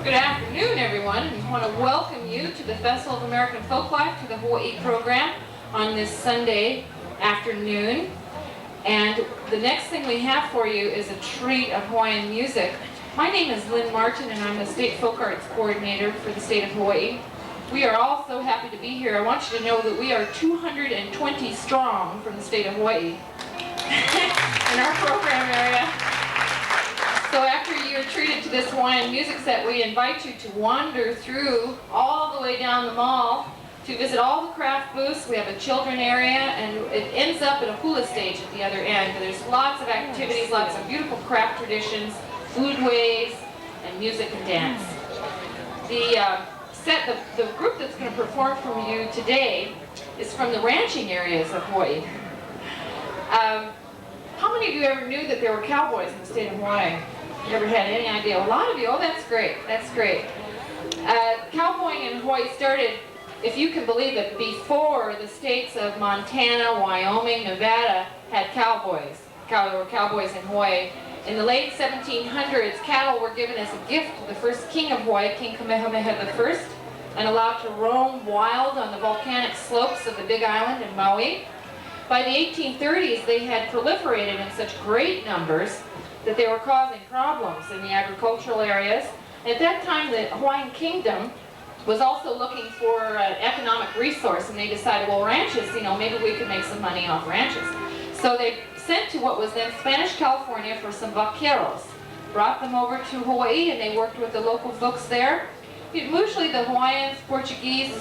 Good afternoon, everyone. We want to welcome you to the Festival of American Folklife, to the Hawaii program on this Sunday afternoon. And the next thing we have for you is a treat of Hawaiian music. My name is Lynn Martin, and I'm the State Folk Arts Coordinator for the state of Hawaii. We are all so happy to be here. I want you to know that we are 220 strong from the state of Hawaii in our program area. So after you're treated to this Hawaiian music set, we invite you to wander through all the way down the mall to visit all the craft booths. We have a children area, and it ends up at a hula stage at the other end. There's lots of activities, lots of beautiful craft traditions, foodways, and music and dance. The group that's going to perform for you today is from the ranching areas of Hawaii. How many of you ever knew that there were cowboys in the state of Hawaii? You ever had any idea? A lot of you. Oh, that's great. That's great. Cowboying in Hawaii started, if you can believe it, before the states of Montana, Wyoming, Nevada had cowboys. There were cowboys in Hawaii. In the late 1700s, cattle were given as a gift to the first king of Hawaii, King Kamehameha I, and allowed to roam wild on the volcanic slopes of the Big Island in Maui. By the 1830s, they had proliferated in such great numbers that they were causing problems in the agricultural areas. At that time, the Hawaiian kingdom was also looking for an economic resource, and they decided, well, ranches, maybe we could make some money off ranches. So they sent to what was then Spanish California for some vaqueros, brought them over to Hawaii, and they worked with the local folks there. Usually the Hawaiians, Portuguese,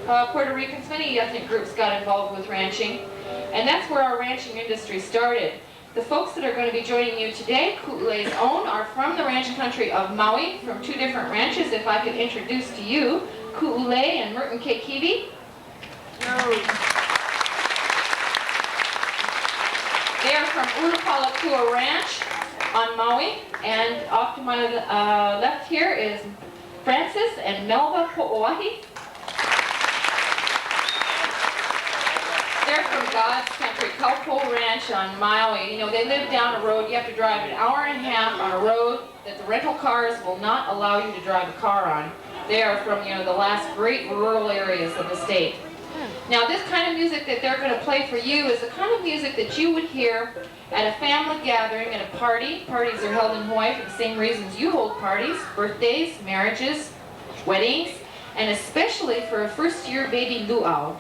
Puerto Ricans, many ethnic groups got involved with ranching, and that's where our ranching industry started. The folks that are going to be joining you today, Ku'ule's own, are from the ranching country of Maui, from two different ranches. If I could introduce to you Ku'ule and Merton Kekivi. They are from Ulupalakua Ranch on Maui, and off to my left here is Francis and Melba Ho'oahi. They're from God's Country, Kaupo Ranch on Maui. They live down a road. You have to drive an hour and a half on a road that the rental cars will not allow you to drive a car on. They are from, the last great rural areas of the state. Now, this kind of music that they're going to play for you is the kind of music that you would hear at a family gathering, at a party. Parties are held in Hawaii for the same reasons you hold parties: birthdays, marriages, weddings, and especially for a first-year baby luau.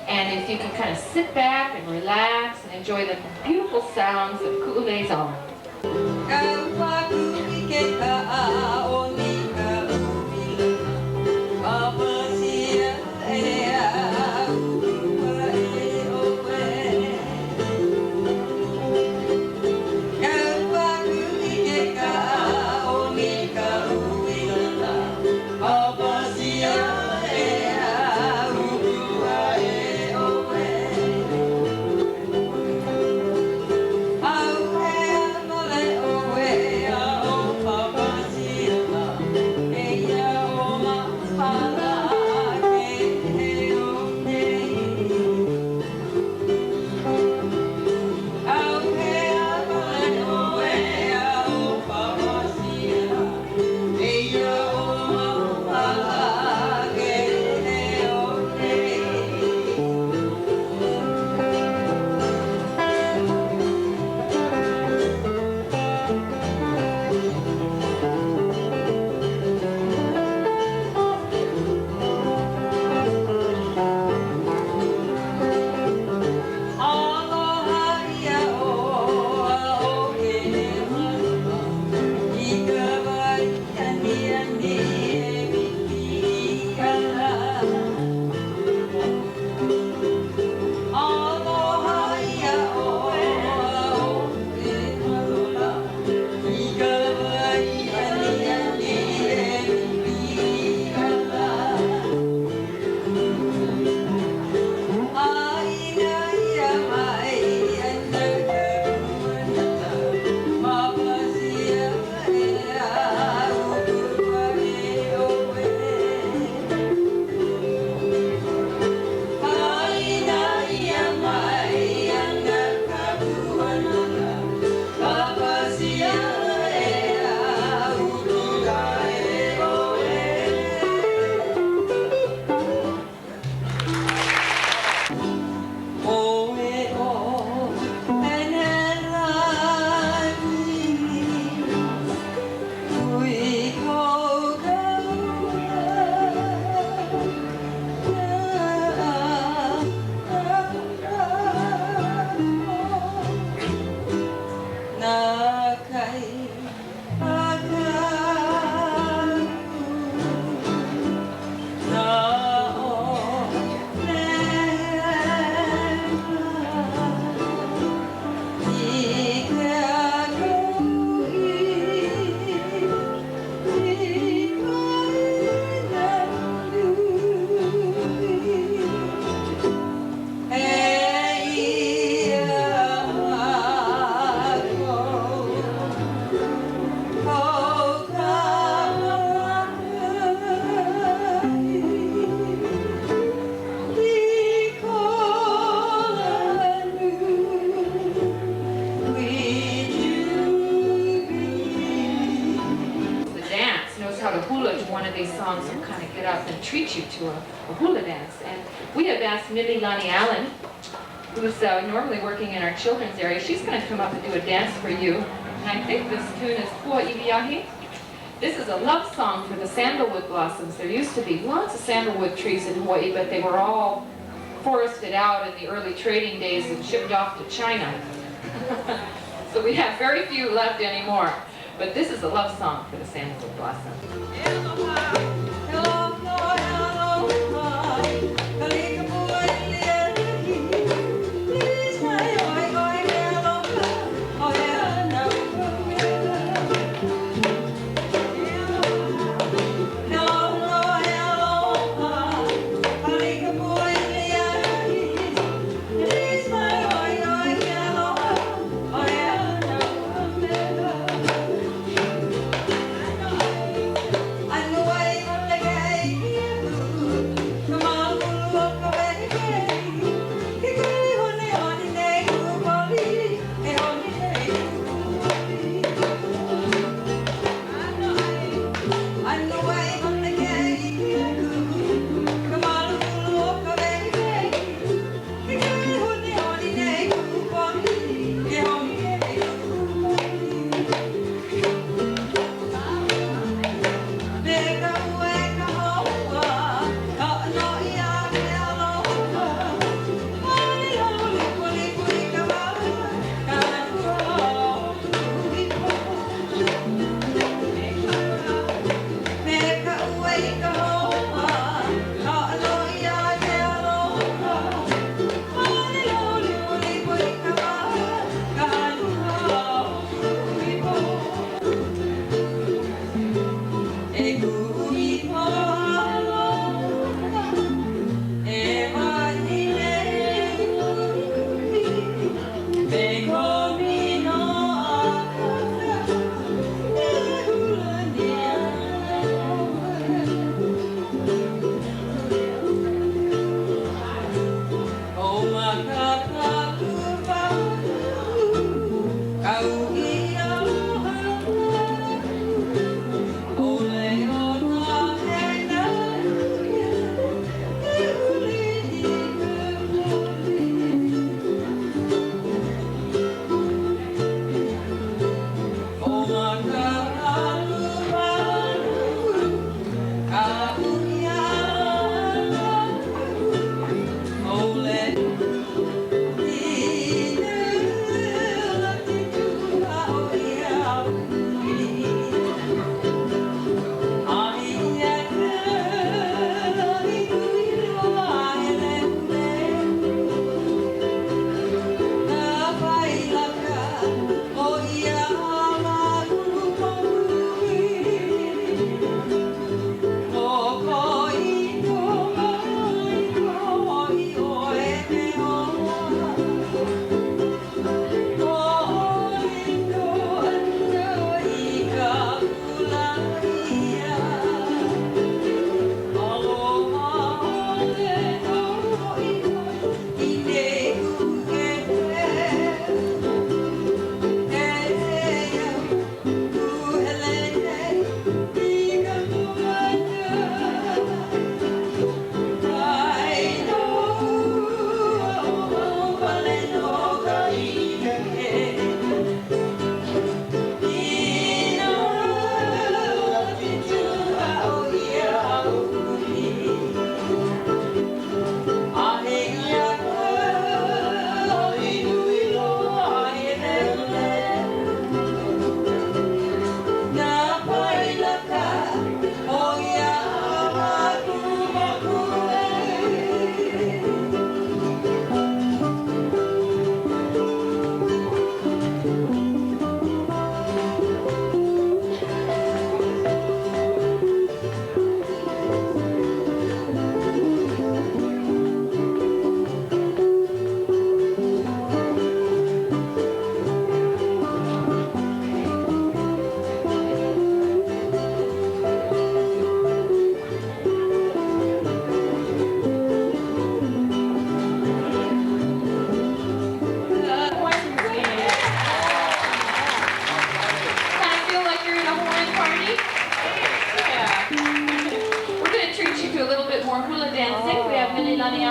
And if you can kind of sit back and relax and enjoy the beautiful sounds of Ku'ule's own. treat you to a hula dance. And we have asked Millie Lonnie Allen, who's normally working in our children's area. She's going to come up and do a dance for you. And I think this tune is Pua Iwiahi. This is a love song for the sandalwood blossoms. There used to be lots of sandalwood trees in Hawaii, but they were all forested out in the early trading days and shipped off to China. So we have very few left anymore. But this is a love song for the sandalwood blossom. I know I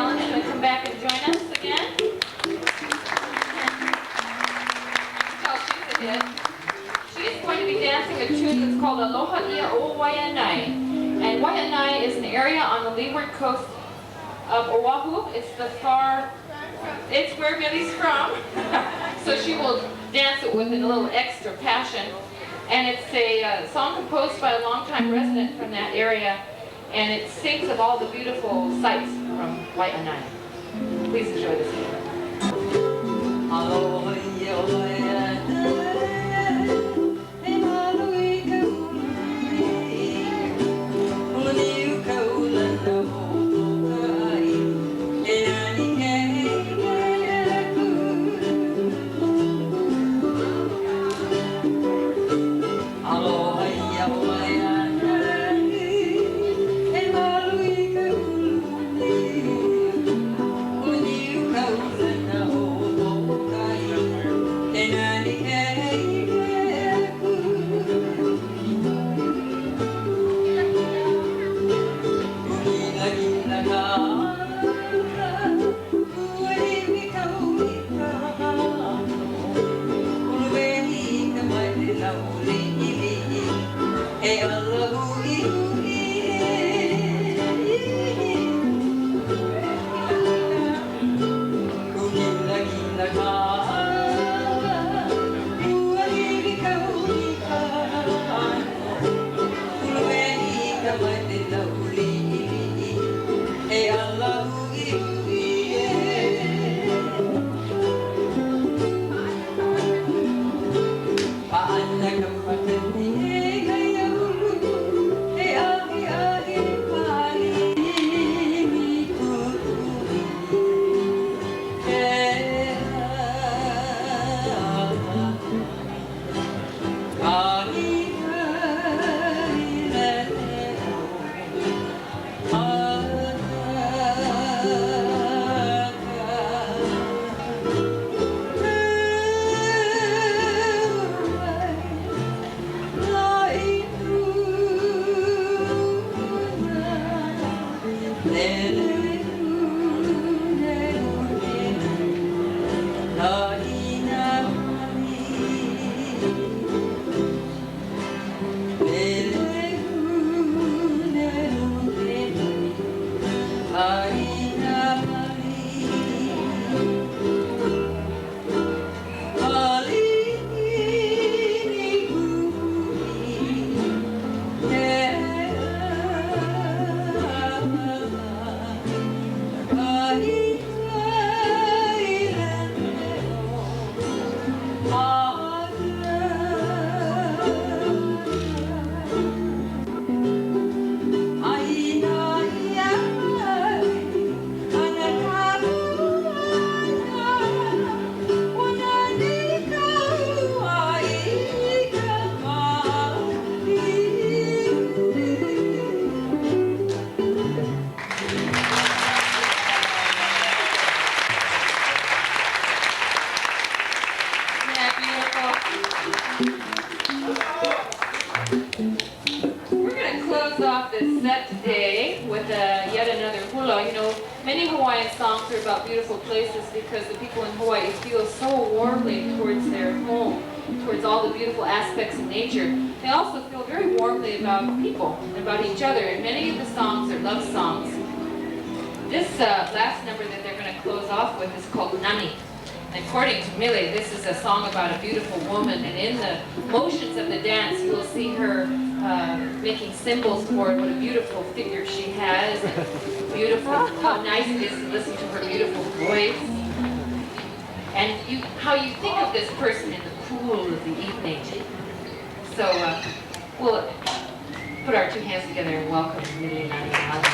Callahan is going to come back and join us again. Oh, she's a hit. She's going to be dancing a tune that's called Aloha Ia o Waianae. And Waianae is an area on the leeward coast of Oahu. It's where Millie's from. So she will dance it with a little extra passion. And it's a song composed by a longtime resident from that area. And it sings of all the beautiful sights from Waianae. Please enjoy this one. Songs are about beautiful places because the people in Hawaii feel so warmly towards their home, towards all the beautiful aspects of nature. They also feel very warmly about people, about each other, and many of the songs are love songs. This last number that they're going to close off with is called Nani. And according to Millie, this is a song about a beautiful woman, and in the motions of the dance, you'll see her making symbols for it, what a beautiful figure she has, and beautiful, how nice it is to listen to her beautiful voice, and how you think of this person in the cool of the evening. So we'll put our two hands together and welcome Millie and Nani.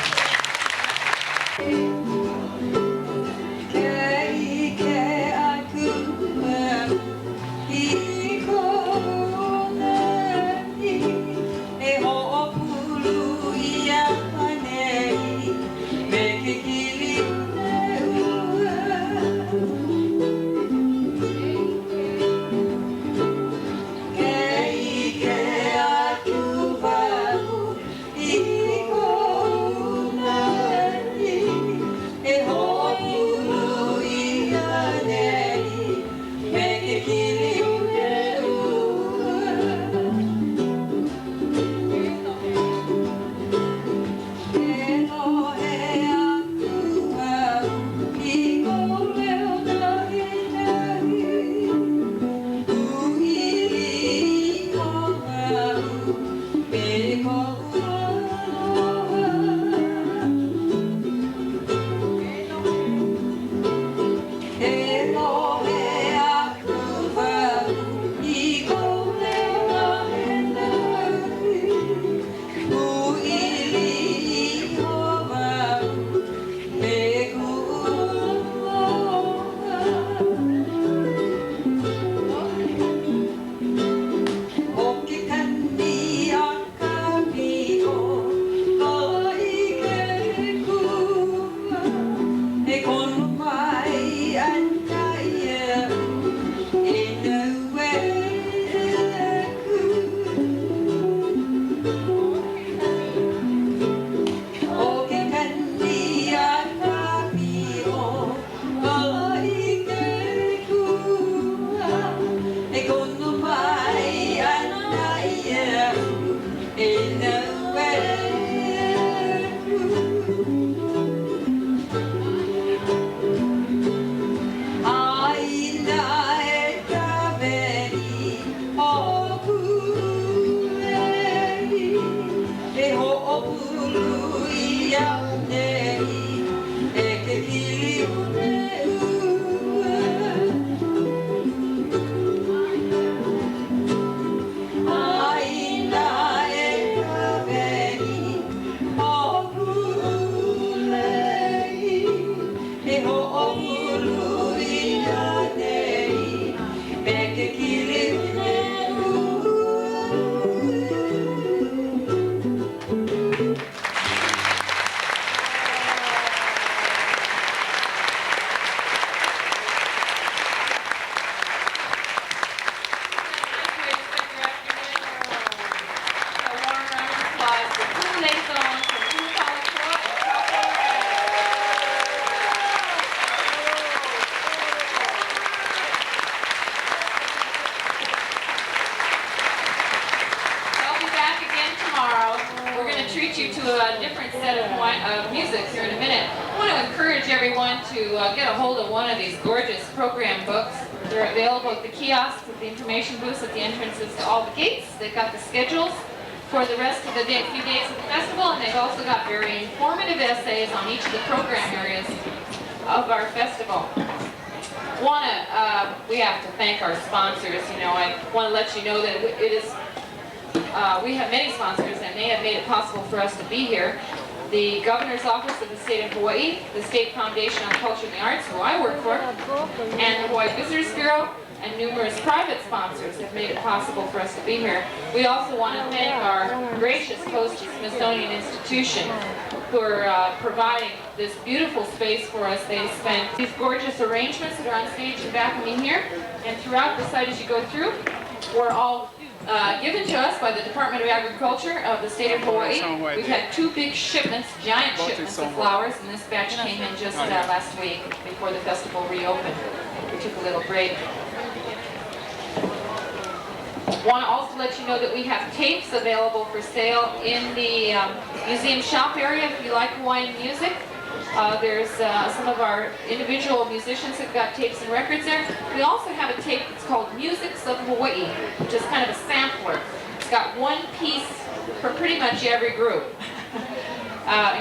music here in a minute. I want to encourage everyone to get a hold of one of these gorgeous program books. They're available at the kiosks, at the information booths, at the entrances to all the gates. They've got the schedules for the rest of the few days of the festival, and they've also got very informative essays on each of the program areas of our festival. We have to thank our sponsors. You know, I want to let you know that we have many sponsors, and they have made it possible for us to be here. The Governor's Office of the State of Hawaii, the State Foundation on Culture and the Arts, who I work for, and the Hawaii Visitors Bureau, and numerous private sponsors have made it possible for us to be here. We also want to thank our gracious host, Smithsonian Institution, for providing this beautiful space for us. They spent these gorgeous arrangements that are on stage in back of me here, and throughout the site as you go through, were all given to us by the Department of Agriculture of the state of Hawaii. We've had 2 big shipments, giant shipments of flowers, and this batch came in just last week before the festival reopened. We took a little break. Want to also let you know that we have tapes available for sale in the museum shop area if you like Hawaiian music. There's some of our individual musicians have got tapes and records there. We also have a tape that's called Musics of Hawaii, which is kind of a sampler. It's got one piece for pretty much every group,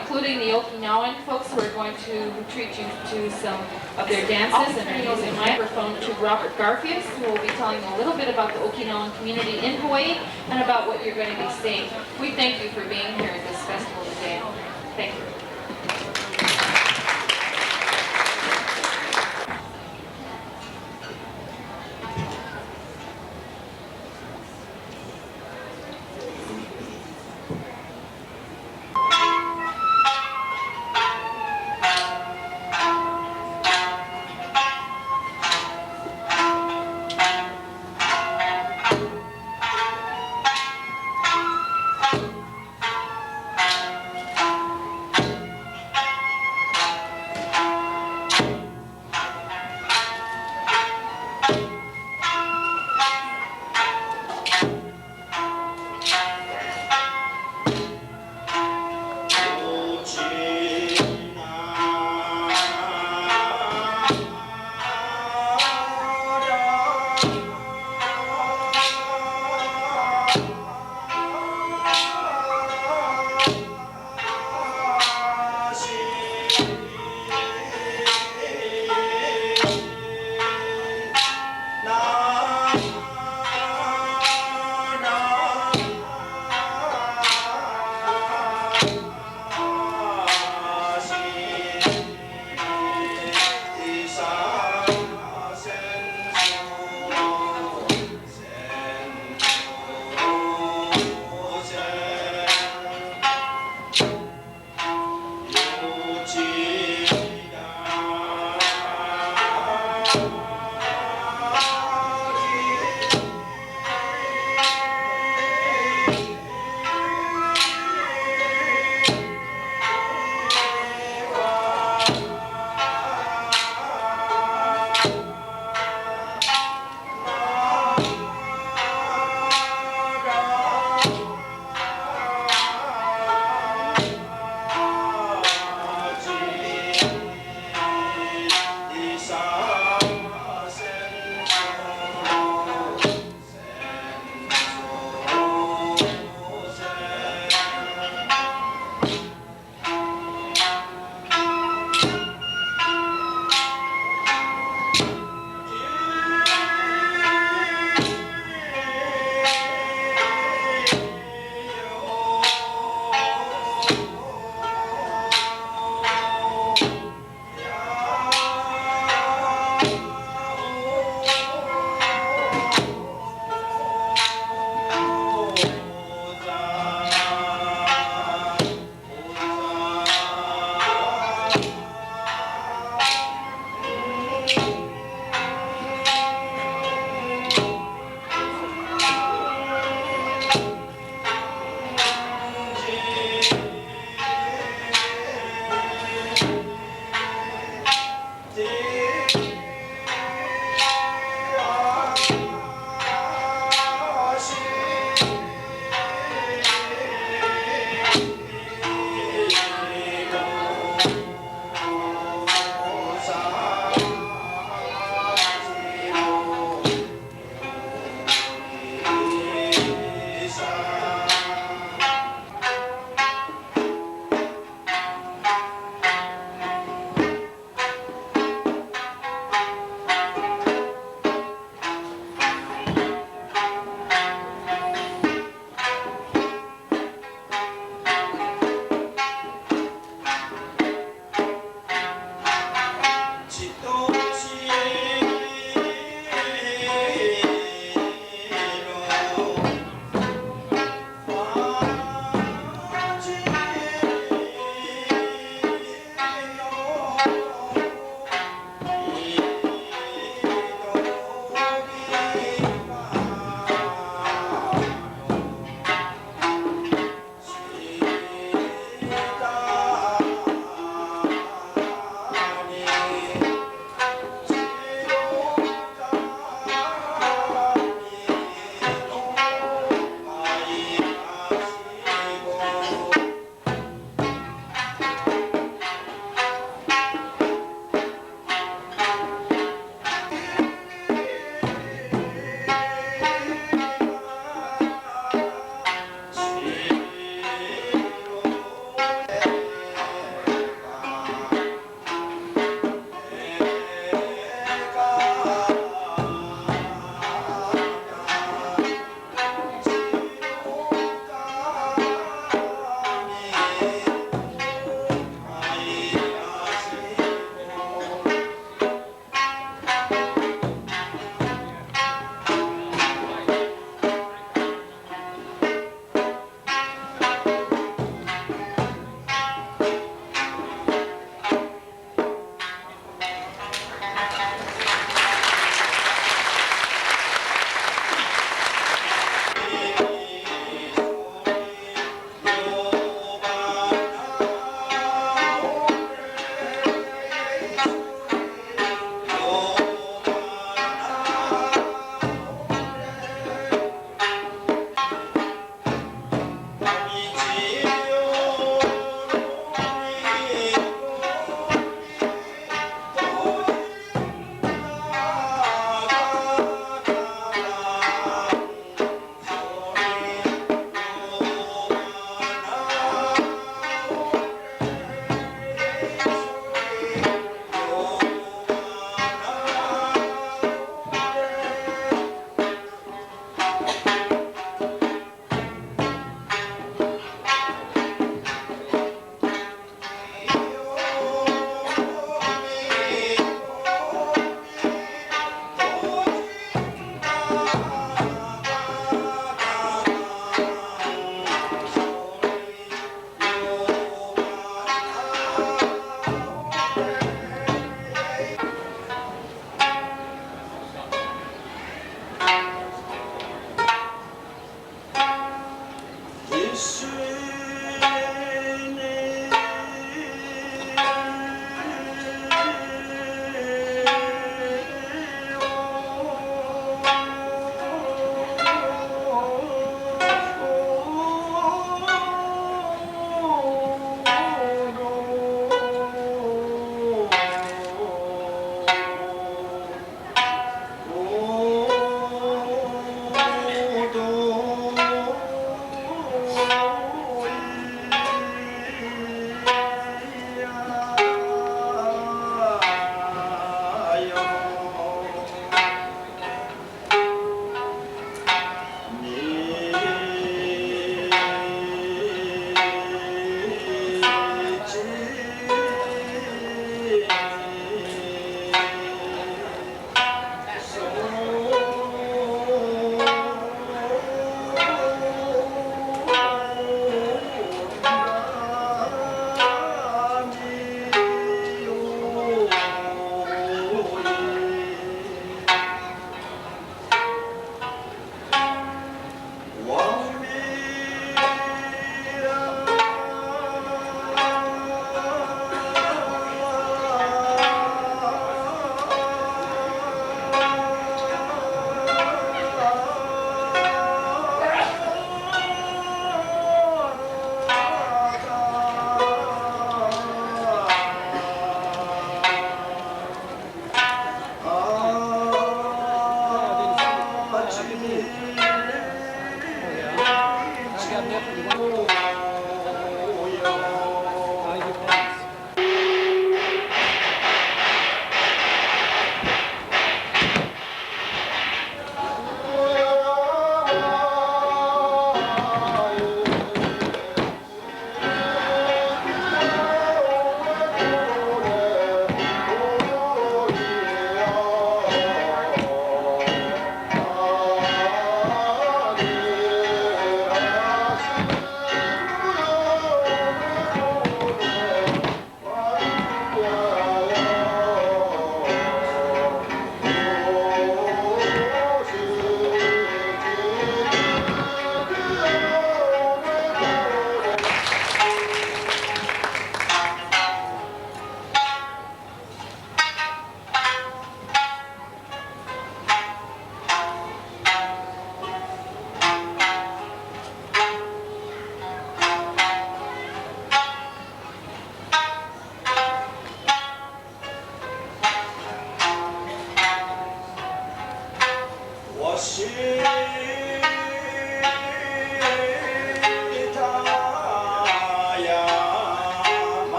including the Okinawan folks who are going to treat you to some of their dances, and they're using a microphone to Robert Garfield, who will be telling you a little bit about the Okinawan community in Hawaii and about what you're going to be seeing. We thank you for being here at this festival today. Thank you.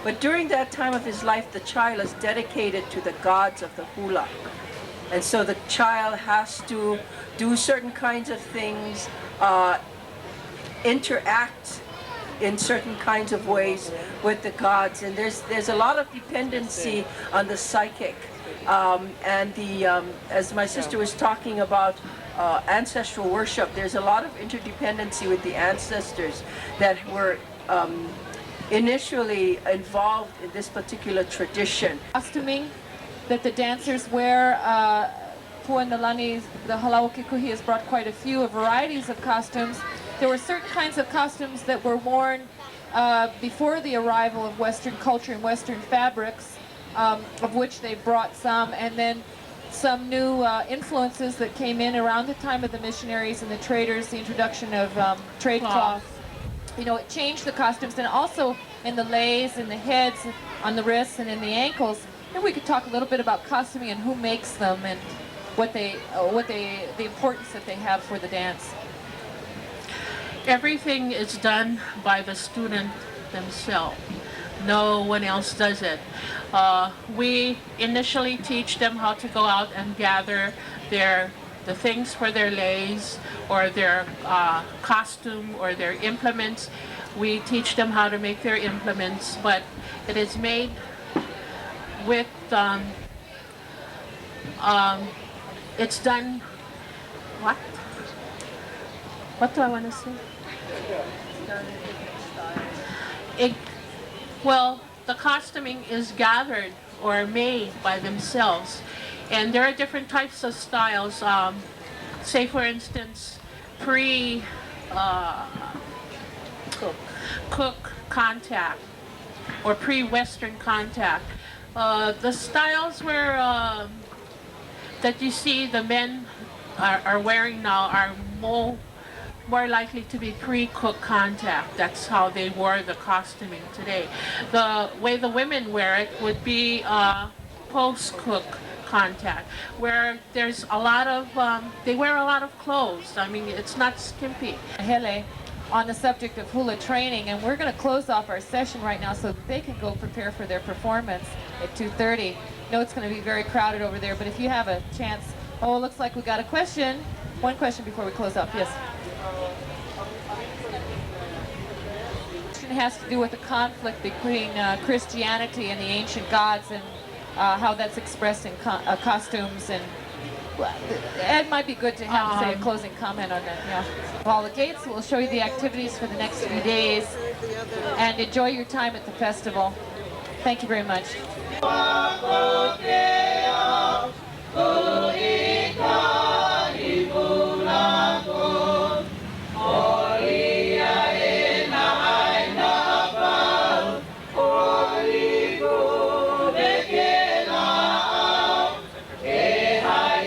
But during that time of his life, the child is dedicated to the gods of the hula. And so the child has to do certain kinds of things, interact in certain kinds of ways with the gods. And there's a lot of dependency on the psychic. As my sister was talking about ancestral worship, there's a lot of interdependency with the ancestors that were initially involved in this particular tradition. Costuming that the dancers wear, Puanalani, the Halawakikuhi has brought quite a few varieties of costumes. There were certain kinds of costumes that were worn before the arrival of Western culture and Western fabrics, of which they brought some, and then some new influences that came in around the time of the missionaries and the traders, the introduction of trade cloth. You know, it changed the costumes, and also in the leis, in the heads, on the wrists, and in the ankles. And we could talk a little bit about costuming and who makes them and the importance that they have for the dance. Everything is done by the student themselves. No one else does it. We initially teach them how to go out and gather the things for their leis or their costume or their implements. We teach them how to make their implements, but it is made with, it's done, what do I want to say? Well, the costuming is gathered or made by themselves. And there are different types of styles. Say, for instance, cook contact or pre-Western contact. The styles where that you see the men are wearing now are more likely to be pre-cook contact. That's how they wore the costuming today. The way the women wear it would be post-cook contact, where there's a lot of, they wear a lot of clothes. I mean, it's not skimpy. Hele on the subject of hula training, and we're going to close off our session right now so that they can go prepare for their performance at 2:30. I know it's going to be very crowded over there, but if you have a chance, oh, it looks like we got a question. One question before we close up, yes. It has to do with the conflict between Christianity and the ancient gods, and how that's expressed in costumes, and it might be good to have say a closing comment on that. Yeah. Well, the gates will show you the activities for the next few days, and enjoy your time at the festival. Thank you very much. Hey, hi.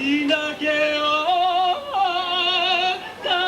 Ina ke o ka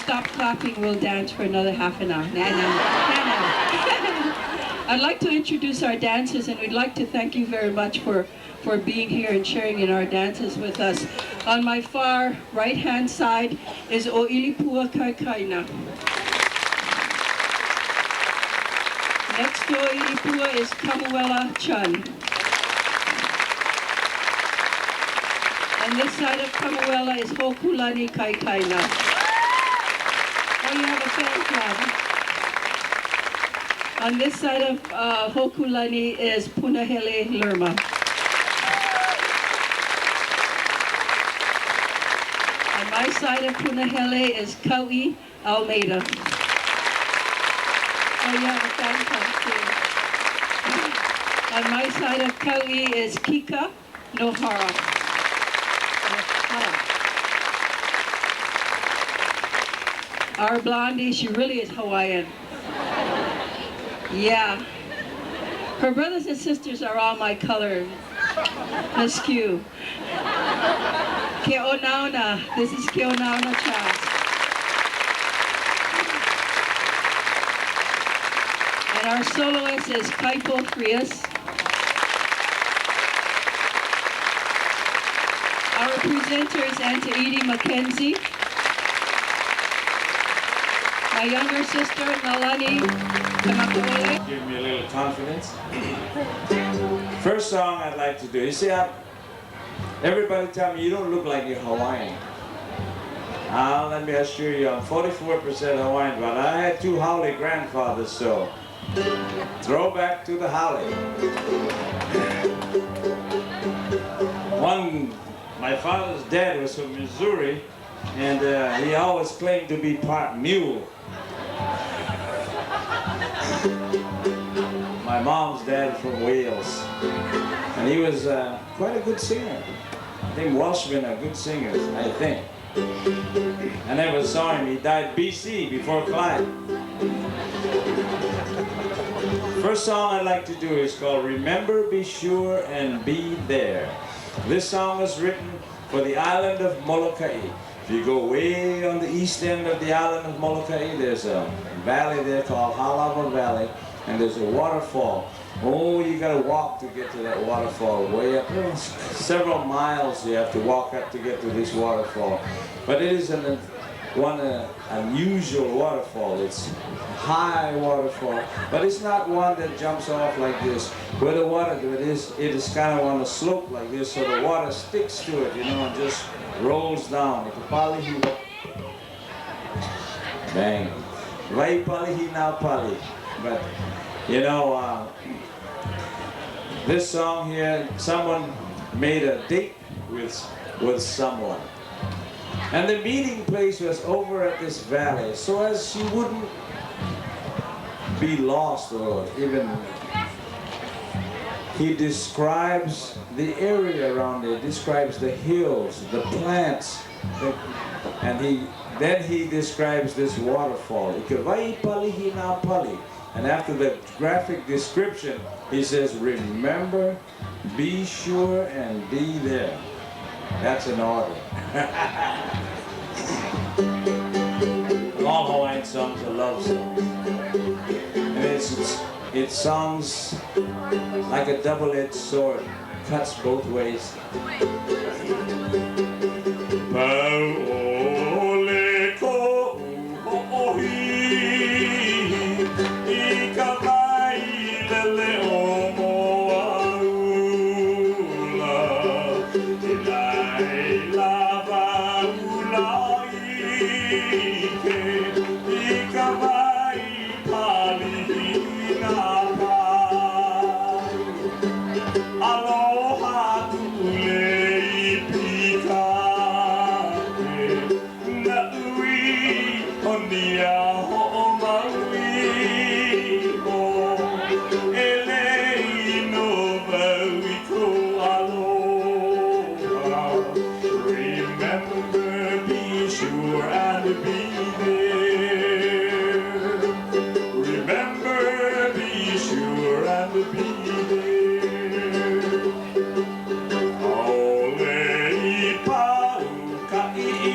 stop clapping, we'll dance for another half an hour. I'd like to introduce our dancers, and we'd like to thank you very much for being here and sharing in our dances with us. On my far right-hand side is O'Ilipua Kaikaina. Next to O'Ilipua is Kamuela Chun. On this side of Kamuela is Hokulani Kaikaina. Oh, you have a fan club. On this side of Hokulani is Punahele Lerma. On my side of Punahele is Kau'i Almeida. Oh, you have a fan club too. On my side of Kau'i is Kika Nohara. Our blondie, she really is Hawaiian. Yeah. Her brothers and sisters are all my color. Askew. Ke'onauna. This is Ke'onauna Chas. And our soloist is Kaipo Frias. Our presenter is Antaidi Mackenzie. My younger sister, Nalani Kamakaole. Give me a little confidence. First song I'd like to do. You see, everybody tell me you don't look like you're Hawaiian. Let me assure you, I'm 44% Hawaiian, but I had two haole grandfathers, so throwback to the haole. My father's dad was from Missouri, and he always claimed to be part mule. My mom's dad from Wales, and he was quite a good singer. I think Welshmen are good singers, I think. I never saw him. He died BC, before Clyde. First song I'd like to do is called Remember, Be Sure, and Be There. This song was written for the island of Molokai. If you go way on the east end of the island of Molokai, there's a valley there called Halava Valley, and there's a waterfall. Oh, you gotta walk to get to that waterfall, way up. Several miles you have to walk up to get to this waterfall. But it is one unusual waterfall. It's a high waterfall, but it's not one that jumps off like this. Where the water it is kind of on a slope like this, so the water sticks to it, you know, and just rolls down. Bang. Vai palihi na pali. But you know, this song here, someone made a date with someone. And the meeting place was over at this valley, so as she wouldn't be lost or even, he describes the area around it, describes the hills, the plants, and then he describes this waterfall. And after the graphic description, he says, remember, be sure, and be there. That's an order. All Hawaiian songs are love songs. And it sounds like a double-edged sword, cuts both ways. Ole i pau ka i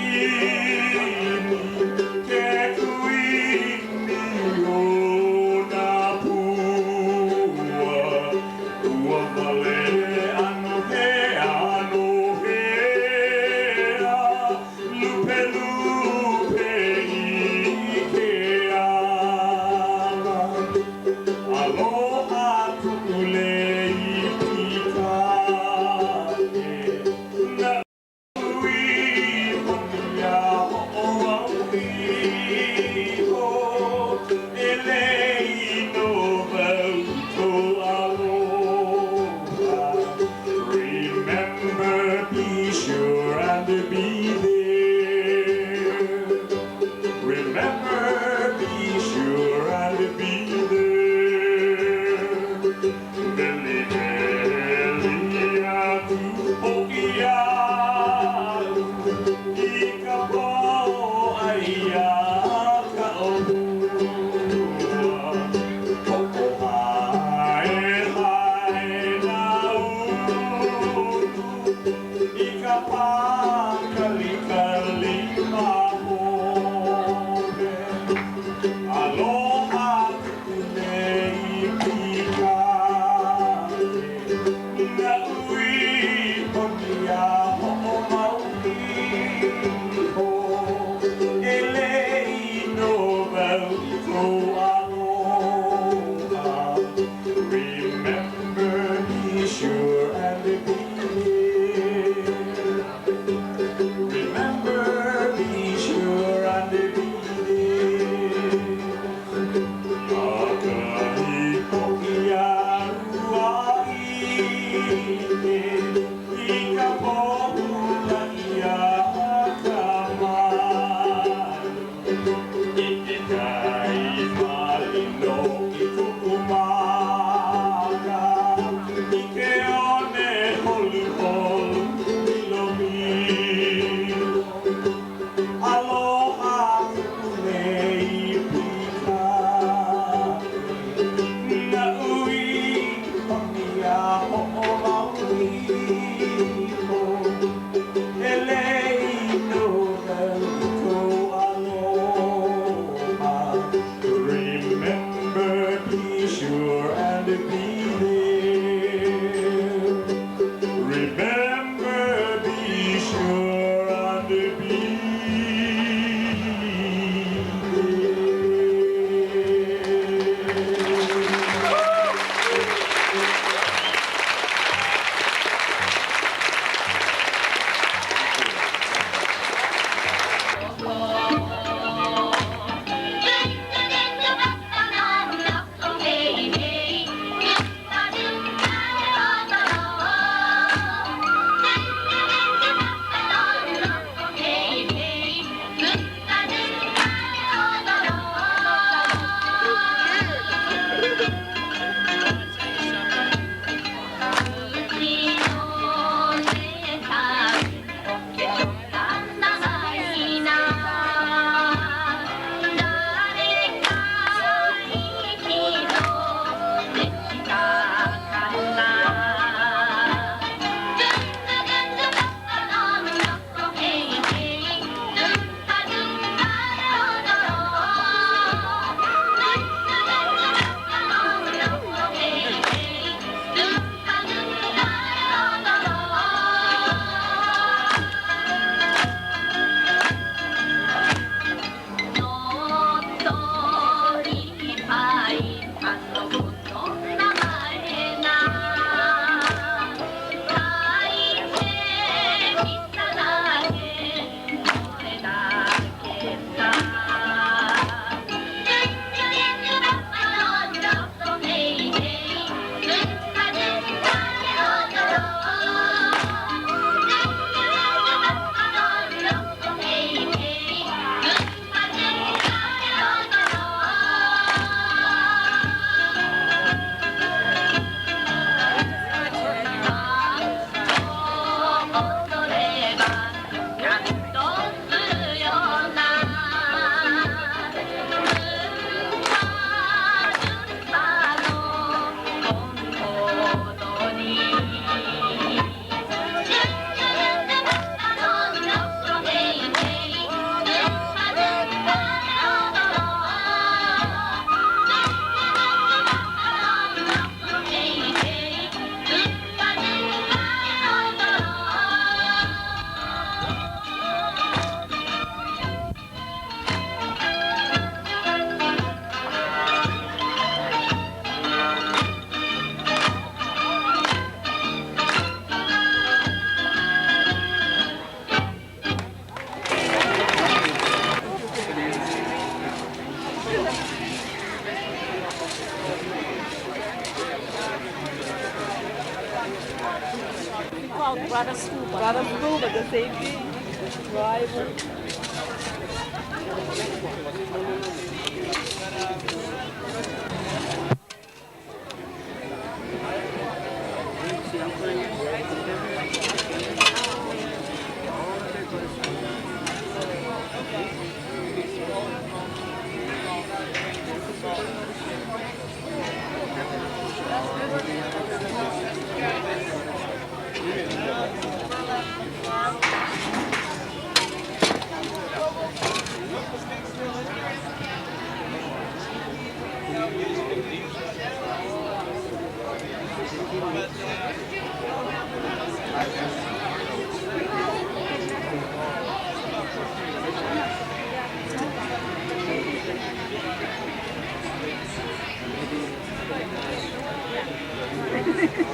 called rudder scuba. Rudder scuba, the same thing. Driver.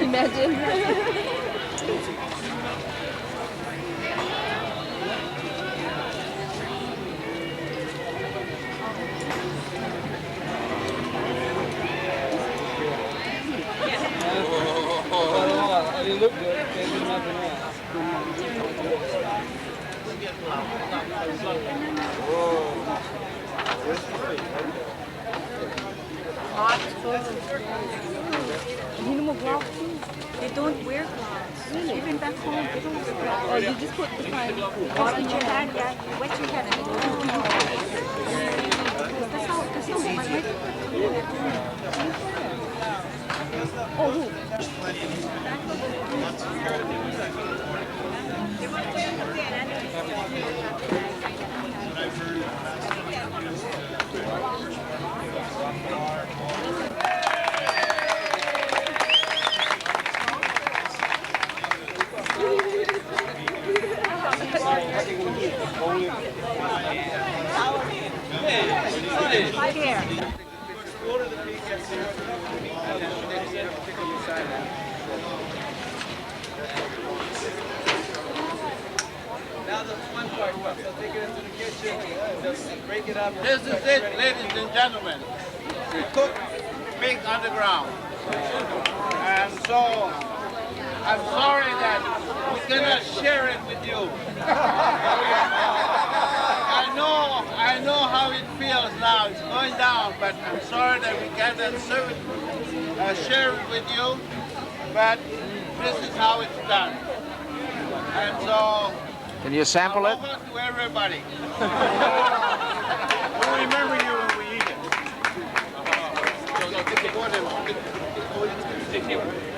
Imagine. You look good. There's nothing else. You know gloves too. They don't wear gloves. Really? Even back home, they don't wear gloves. Oh, you just put the kind of Wash your hand, yeah. You wet your hand and you that's how my Oh, who? Right here. Now the fun part, so take it into the kitchen, just break it up. This is it, ladies and gentlemen. We cook pig underground. And so, I'm sorry that we cannot share it with you. I know how it feels now. It's going down, but I'm sorry that we cannot share it with you. But this is how it's done. And so, Can you sample it? aloha to everybody. We'll remember you when we eat it. Take the board in. Take the board in.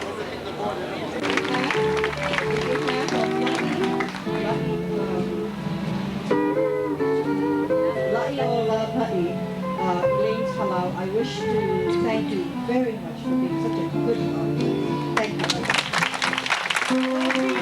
I wish to thank you very much for being such a good audience. Thank you.